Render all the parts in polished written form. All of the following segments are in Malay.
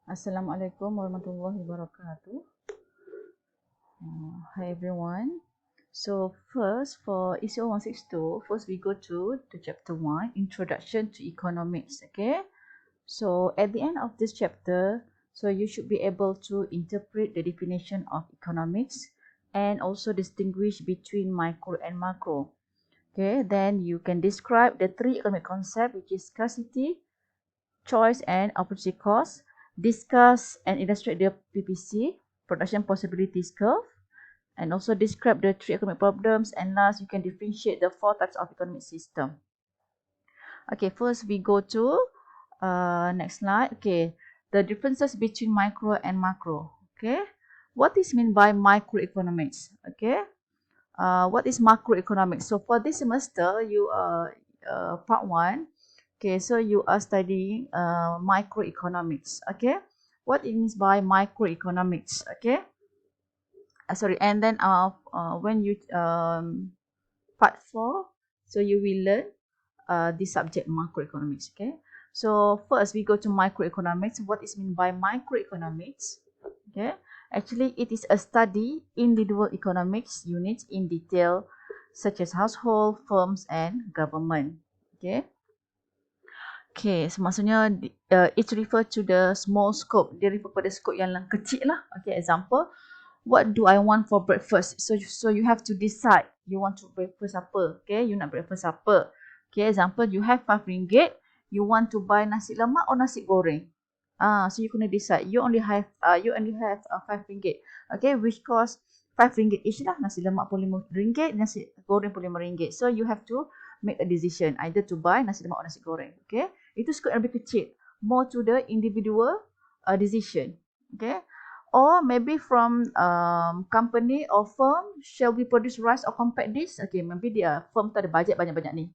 Assalamualaikum warahmatullahi wabarakatuh. Hi everyone. So first for ECO162, first we go to the chapter 1, Introduction to Economics. Okay. So at the end of this chapter, so you should be able to interpret the definition of economics and also distinguish between micro and macro. Okay. Then you can describe the three economic concepts, which is scarcity, choice and opportunity cost, discuss and illustrate the PPC, production possibilities curve, and also describe the three economic problems, and last you can differentiate the four types of economic system. Okay, first we go to next slide. Okay, the differences between micro and macro. Okay, what is meant by microeconomics? Okay, what is macroeconomics? So for this semester, you part 1. Okay, so you are studying microeconomics. Okay, what it means by microeconomics? Okay, sorry, and then when you part 4, so you will learn the subject macroeconomics. Okay, so first we go to microeconomics. What is meant by microeconomics? Okay, actually it is a study individual economics units in detail, such as household, firms and government. Okay. Okay, so maksudnya it refer to the small scope. Dia refer pada scope yang kecil lah. Okay, example, what do I want for breakfast? So you have to decide you want to breakfast apa. Okay, you nak breakfast apa. Okay, example, you have RM5, you want to buy nasi lemak or nasi goreng. So you kena decide. You only have RM5. Okay, which cost RM5 each lah. Nasi lemak pun RM5, nasi goreng pun RM5. So you have to make a decision either to buy nasi lemak or nasi goreng. Okay, itu scope yang lebih kecil, more to the individual decision. Okay, or maybe from company or firm, shall we produce rice or compact this? Okay, maybe dia firm tu ada budget banyak-banyak ni.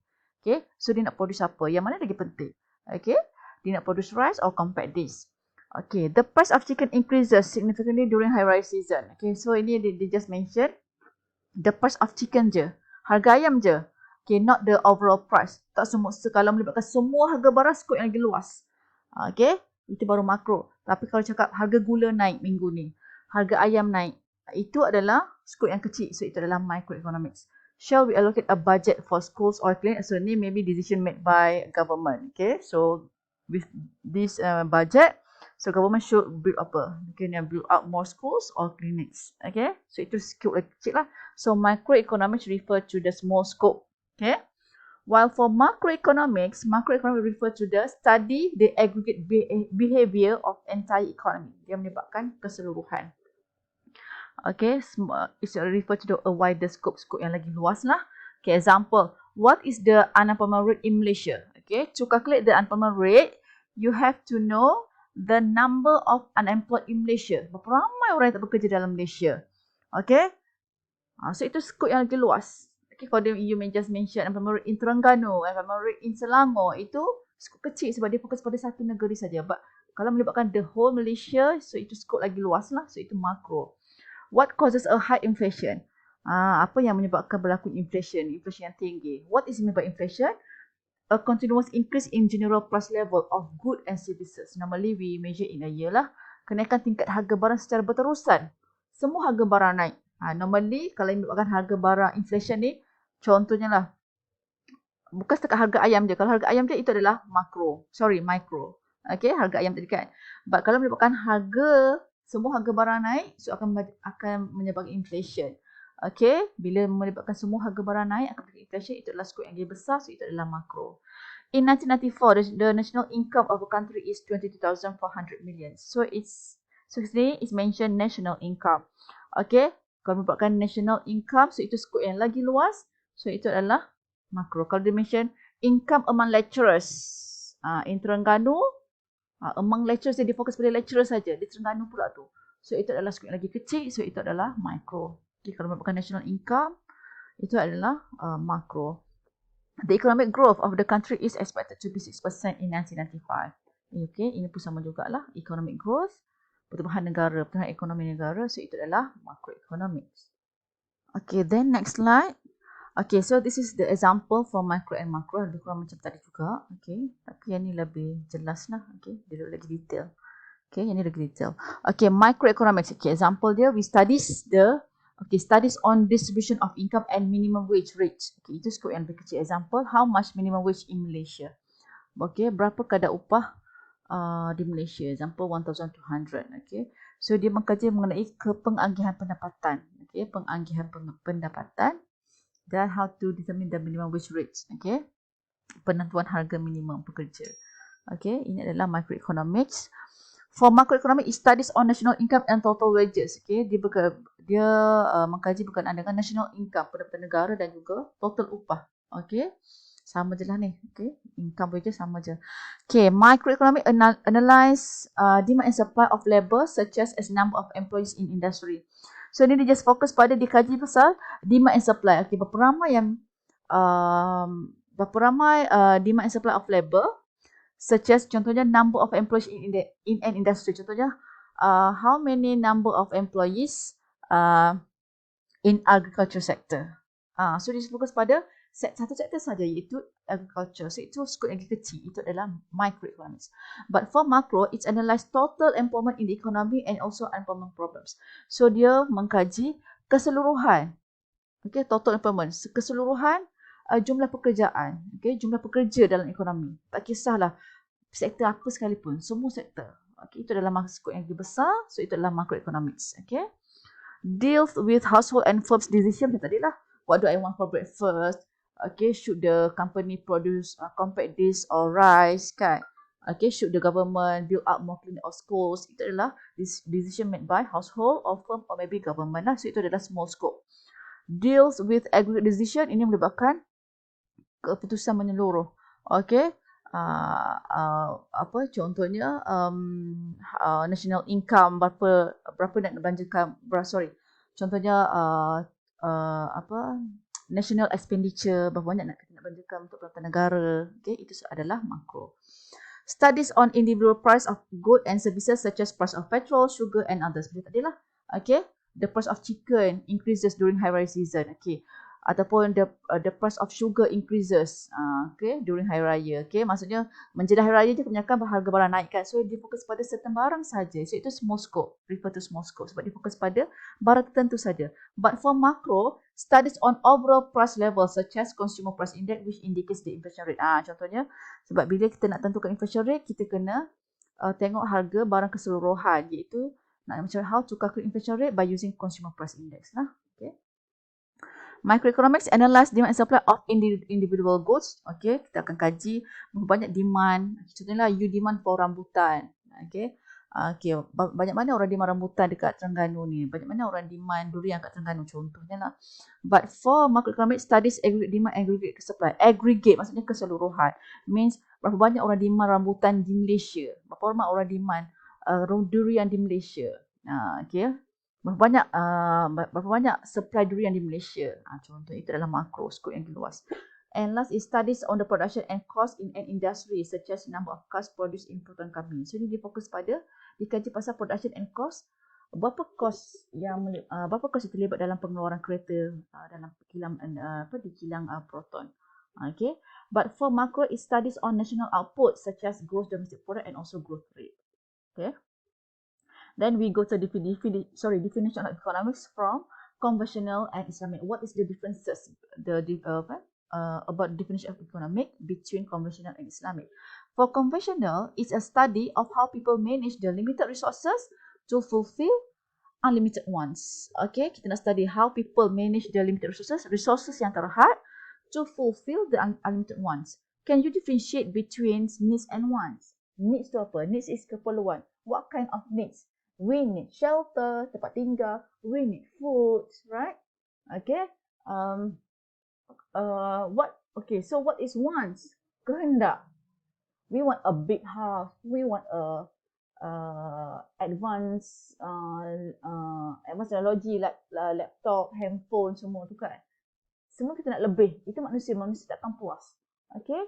Okay, so dia nak produce apa? Yang mana lagi penting? Okay, dia nak produce rice or compact this. Okay, the price of chicken increases significantly during high rice season. Okay, so ini dia just mention the price of chicken je, harga ayam je. Okay, not the overall price. Tak semua, kalau melibatkan semua harga barang, skop yang lagi luas. Okay, itu baru makro. Tapi kalau cakap harga gula naik minggu ni, harga ayam naik, itu adalah skop yang kecil. So itu adalah microeconomics. Shall we allocate a budget for schools or clinics? So ni maybe decision made by government. Okay, so with this budget, so government should build apa? Mungkin build up more schools or clinics. Okay, so itu skop yang kecil lah. So microeconomics refer to the small scope. Okay. While for macroeconomics refer to the study the aggregate behavior of entire economy. Dia menyebabkan keseluruhan. Okay, it's refer to the a wider scope yang lagi luas lah. Okay, example, what is the unemployment rate in Malaysia? Okay, to calculate the unemployment rate, you have to know the number of unemployed in Malaysia. Berapa ramai orang yang tak bekerja dalam Malaysia? Okay, so itu scope yang lagi luas. Okay, kalau you may just mention unemployment rate in Terengganu, unemployment rate in Selangor, itu skop kecil sebab dia fokus pada satu negeri saja. But kalau melibatkan the whole Malaysia, so itu skop lagi luas lah. So itu makro. What causes a high inflation? Apa yang menyebabkan berlaku inflation yang tinggi? What is meant by inflation? A continuous increase in general price level of goods and services. Normally we measure in a year lah. Kenaikan tingkat harga barang secara berterusan. Semua harga barang naik. Normally kalau menyebabkan harga barang inflation ni, contohnya lah, bukan setakat harga ayam je. Kalau harga ayam je, itu adalah micro. Okay, harga ayam tadi kan. But kalau menyebabkan semua harga barang naik, so akan menyebabkan inflation. Okay, bila menyebabkan semua harga barang naik, akan menyebabkan inflation, itu adalah skop yang lebih besar, so itu adalah makro. In 1994, the national income of a country is 22,400 million. So sini it's mentioned national income. Okay, kalau menyebabkan national income, so itu skop yang lagi luas. So itu adalah makro. Kalau dia mention income among lecturers in Terengganu, among lecturers dia fokus pada lecturer saja. Di Terengganu pula tu. So itu adalah skop yang lagi kecil. So itu adalah micro. Okay, kalau merupakan national income, itu adalah makro. The economic growth of the country is expected to be 6% in 1995. Okay, ini pun sama jugalah. Economic growth, pertumbuhan negara, pertumbuhan ekonomi negara. So itu adalah macroeconomics. Okay, then next slide. Okay, so this is the example for micro and macro. Lebih kurang macam tadi juga. Okay, tapi yang ni lebih jelas lah. Okay, dia lebih lagi detail. Okay, ini lagi detail. Okay, microeconomics. Okay, example dia, we studies studies on distribution of income and minimum wage rates. Okay, itu skop yang lebih kecil. Example, how much minimum wage in Malaysia? Okay, berapa kadar upah di Malaysia? Example, 1,200. Okay, so dia mengkaji mengenai pengagihan pendapatan. Okay, pengagihan pendapatan dan how to determine the minimum wage rates. Okay, penentuan harga minimum pekerja. Okay, ini adalah microeconomics. For macroeconomic, it studies on national income and total wages. Okay, dia mengkaji berkenaan dengan national income, pendapatan negara dan juga total upah. Okay, sama je lah ni. Okay, income wages sama je. Okay, microeconomic analyze demand and supply of labour such as number of employees in industry. So ni dia just fokus pada dikaji pasal demand and supply. Okay, berapa ramai demand and supply of labour, such as contohnya number of employees in an industry. Contohnya, how many number of employees in agriculture sector. So dia fokus pada satu sektor saja, iaitu agriculture. So itu skop yang kecil, itu adalah microeconomics. But for macro, it's analyze total employment in the economy and also unemployment problems. So dia mengkaji keseluruhan, okay, total employment, keseluruhan jumlah pekerjaan, okay, jumlah pekerja dalam ekonomi. Tak kisahlah sektor apa sekalipun, semua sektor. Okay, itu adalah skop yang lebih besar, so itu adalah macroeconomics. Okay, deals with household and firms decision tadilah. What do I want for breakfast? Okay, should the company produce compact dish or rice, kan? Okay, should the government build up more clinic or schools? Itu adalah decision made by household or firm or maybe government lah. So itu adalah small scope. Deals with aggregate decision, ini melibatkan keputusan menyeluruh. Okay, apa contohnya national income, berapa nak belanjakan, contohnya national expenditure, berapa banyak nak belanjakan untuk perkhidmatan negara. Okay, itu adalah makro. Studies on individual price of goods and services such as price of petrol, sugar and others. Macam tadi lah. Okay, the price of chicken increases during high raya season. Okay, ataupun the price of sugar increases okay, during hari raya. Okay, maksudnya menjelang hari raya je kebanyakan harga barang naik kan. So dia fokus pada certain barang saja. So itu small scope, refer to small scope sebab dia fokus pada barang tertentu saja. But for macro, studies on overall price level such as consumer price index which indicates the inflation rate. Contohnya sebab bila kita nak tentukan inflation rate, kita kena tengok harga barang keseluruhan, iaitu nak macam how to calculate inflation rate by using consumer price index lah. Okay. Microeconomics analyze demand and supply of individual goods. Okay, kita akan kaji berapa banyak demand. Contohnya you demand for rambutan. Okay, banyak mana orang demand rambutan dekat Terengganu ni? Banyak mana orang demand durian kat Terengganu contohnya lah. But for macroeconomic studies aggregate demand, aggregate supply. Aggregate maksudnya keseluruhan. Means berapa banyak orang demand rambutan di Malaysia. Berapa ramai orang demand durian di Malaysia. Okay. Berapa banyak supply durian di Malaysia. Contoh itu adalah makro, skop yang luas. And last is studies on the production and cost in an industry such as number of cars produced in Proton company. So ini difokus pada dikaji pasal production and cost. Berapa kos yang terlibat dalam pengeluaran kereta dalam kilang di kilang Proton. Okay. But for macro, it studies on national output such as gross domestic product and also growth rate. Okay. Then we go to definition of economics from conventional and Islamic. What is the differences about definition of economic between conventional and Islamic? For conventional, it's a study of how people manage the limited resources to fulfill unlimited ones. Okay, kita nak study how people manage the limited resources yang terhad to fulfill the unlimited ones. Can you differentiate between needs and wants? Needs tu apa? Needs is keperluan. What kind of needs? We need shelter, tempat tinggal. We need food, right? Okay. So what is wants? Kehendak. We want a big house. We want a advanced technology like laptop, handphone, semua tu kan. Semua kita nak lebih. Itu manusia takkan puas. Okay.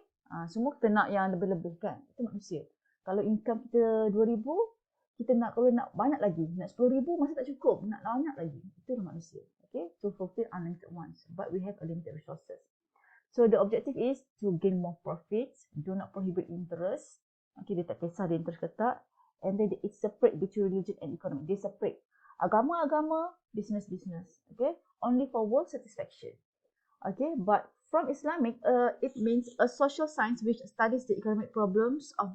Semua kita nak yang lebih-lebih kan. Itu manusia. Kalau income kita 2,000, kita kalau nak banyak lagi, nak 10,000 masih tak cukup, nak banyak lagi. Itu manusia. Okay, to fulfill unlimited wants, but we have a limited resources. So the objective is to gain more profits, do not prohibit interest. Okay, dia tak kisah dia interest ke tak, and then it's separate between religion and economy. They separate. Agama, business. Okay, only for world satisfaction. Okay, but from Islamic, it means a social science which studies the economic problems of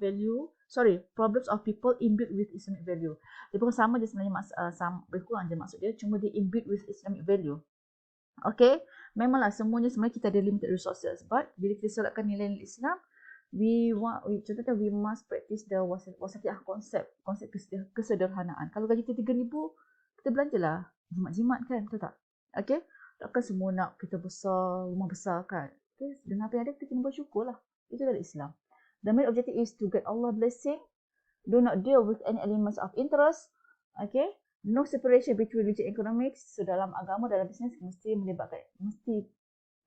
problems of people imbued with Islamic value. Dia pun sama je sebenarnya, sama berkurang je maksud dia, cuma dia imbued with Islamic value. Okay, memanglah semuanya sebenarnya kita ada limited resources, but bila kita solatkan nilai-nilai Islam, contohnya we must practice the wasatiyah konsep kesederhanaan. Kalau gaji kita 3,000, kita belanjalah jimat-jimat kan, betul tak? Okay, takkan semua nak kita besar, rumah besar kan? Okay, dengan apa yang ada kita kena bersyukur lah. Itu dari Islam. The main objective is to get Allah blessing. Do not deal with any elements of interest. Okay, no separation between religion and economics. So dalam agama, dalam bisnes mesti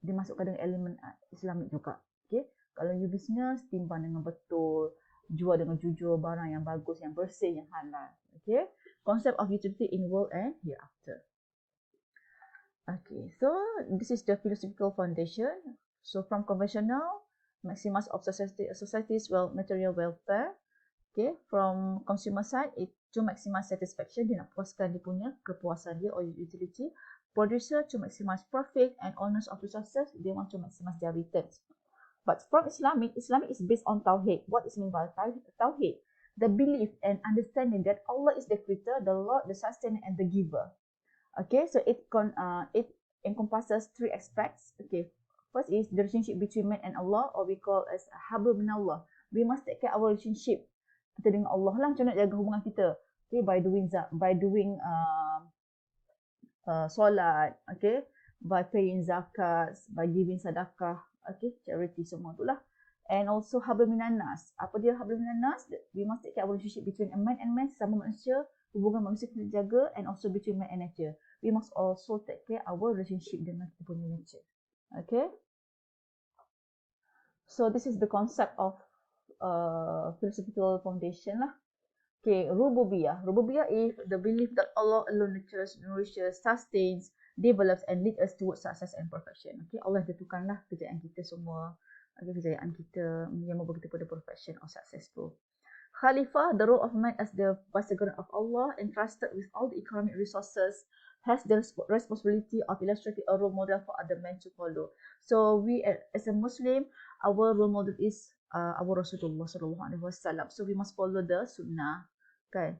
dimasukkan dengan elemen Islamik juga. Okay, kalau you bisnes, timbang dengan betul, jual dengan jujur, barang yang bagus, yang bersih, yang halal. Okay, concept of utility in world and hereafter. Okay, so this is the philosophical foundation. So from conventional, maximize of society's material welfare. Okay, from consumer side, it to maximize satisfaction, dia nak puaskan dia punya kepuasan dia or utility. Producer to maximize profit, and owners of resources, they want to maximize their returns. But from Islamic is based on Tawheed. What is meant by Tawheed? The belief and understanding that Allah is the creator, the Lord, the sustainer, and the giver. Okay, so it encompasses three aspects. Okay, first is the relationship between man and Allah, or we call as hablu minallah. We must take care our relationship kita dengan Allah lah, macam nak jaga hubungan kita. Okay, by doing solat, okay, by paying zakat, by giving sedekah, okay, charity, semua tu lah. And also hablu minan nas. Apa dia hablu minan nas? We must take care our relationship between a man and man, sama manusia, hubungan manusia kita jaga, and also between man and nature. We must also take care our relationship dengan kita punya nature. Okay. So this is the concept of philosophical foundation lah. Okay, rububiyah. Rububiyah is the belief that Allah alone nurtures, sustains, develops and leads us towards success and perfection. Okay, Allah tentukanlah kejayaan kita semua. Okay, kejayaan kita yang membawa kita pada perfection or successful. Khalifah, the role of man as the vicegerent of Allah, entrusted with all the economic resources, has the responsibility of illustrating a role model for other men to follow. So we as a Muslim, our role model is our Rasulullah sallallahu alaihi wasallam. So we must follow the sunnah, kan?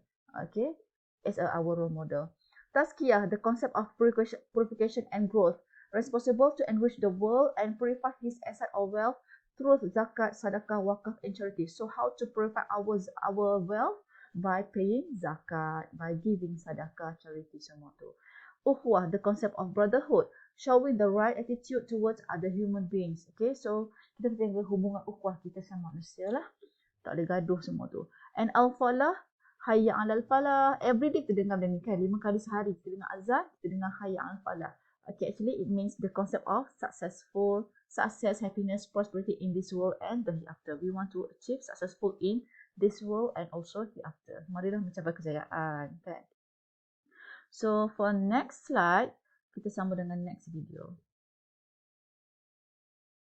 Okay, as our role model. Tazkiyah, the concept of purification and growth, responsible to enrich the world and purify his asset or wealth through zakat, sadaqah, wakaf, and charity. So how to purify our wealth? By paying zakat, by giving sadaqah, charity, semua tu. Ukhuwah, the concept of brotherhood, showing the right attitude towards other human beings. Okay, so kita jaga hubungan ukhuwah kita sama manusia lah. Tak boleh gaduh semua tu. And al-falah, hayya alal falah. Every day kita dengar ni kan, 5 kali sehari kita dengar azan, kita dengar hayya alal falah. Okay, actually it means the concept of success, happiness, prosperity in this world and the hereafter. We want to achieve successful in this world and also hereafter. Marilah mencapai kejayaan, kan? So for next slide, kita sambung dengan next video.